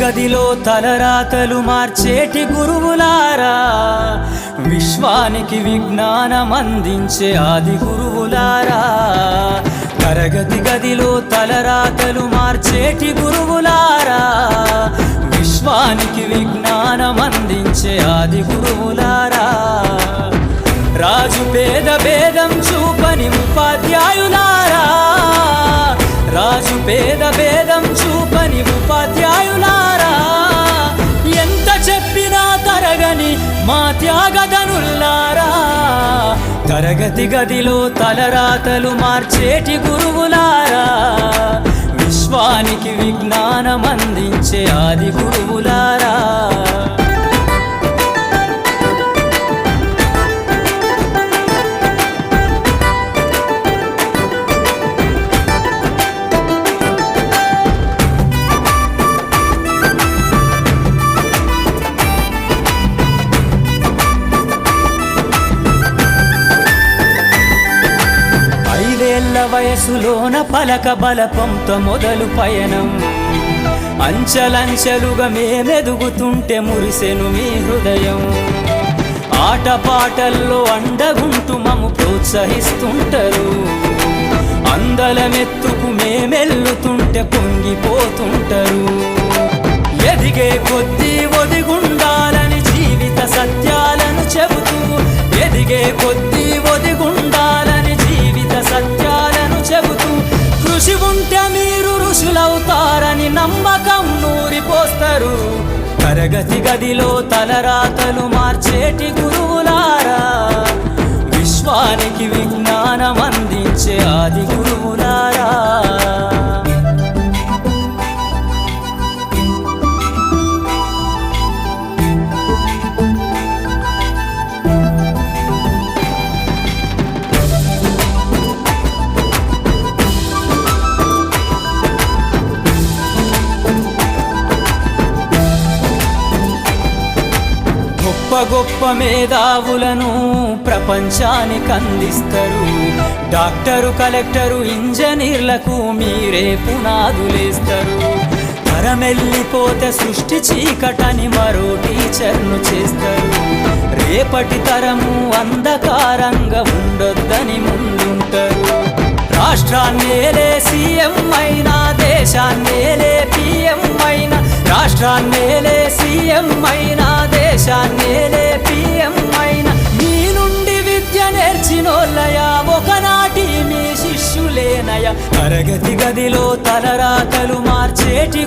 గదిలో తలరాతలు మార్చేటి గురువులారా, విశ్వానికి విజ్ఞానం అందించే ఆది గురువులారా. తరగతి గదిలో తలరాతలు మార్చేటి గురువులారా, విశ్వానికి విజ్ఞానం అందించే ఆది గురువులారా. రాజు పేద భేదం చూపని ఉపాధ్యాయులారా, రాజు పేద భేదం చూపని ఉపాధ్యాయులారా. ఎంత చెప్పినా తరగని మా త్యాగధనుల్లారా, తరగతి గదిలో తలరాతలు మార్చేటి గురువులారా, విశ్వానికి విజ్ఞానం అందించే ఆది గురువులారా. వయసులోన పలక బలపంతో మొదలు పయనం, అంచలంచెలుగా మేమెదుగుతుంటే మురిసెను మీ హృదయం. ఆటపాటల్లో అండగుంటూ మము ప్రోత్సహిస్తుంటారు, అందలమెత్తుకు మేమెల్లుతుంటే పొంగిపోతుంటారు. ఎదిగే కొద్దీ ఒదిగుండాలని జీవిత సత్యాలను చెబుతూ, ఎదిగే కొద్దీ ఒదిగుండాలని జీవిత సత్యాలను చెబుతూ, కృషి ఉంటే మీరు ఋషులవుతారని నమ్మకం నూరిపోస్తారు. తరగతి గదిలో తలరాతలు మార్చేటి గురువులారా, విశ్వానికి విజ్ఞానం అందించే ఆది గురువులారా. గొప్ప గొప్ప మేధావులను ప్రపంచానికి అందిస్తారు. డాక్టరు, కలెక్టరు, ఇంజనీర్లకు మీరే పునాదులేస్తారు. తరమెల్లిపోతే సృష్టి చీకటని మరో టీచర్ను చేస్తారు. రేపటి తరము అంధకారంగా ఉండొద్దని ముందుంటారు. రాష్ట్రాన్నేలే సీఎం అయినా, దేశాన్నేలే పిఎం అయినా, రాష్ట్రాన్నేలే సీఎం అయినా, దేశాన్నేలే పిఎం అయినా, మీ నుండి విద్య నేర్చినోళ్ళయా, ఒకనాటి మీ శిష్యులేనయ. తరగతి గదిలో తలరాతలు మార్చేటి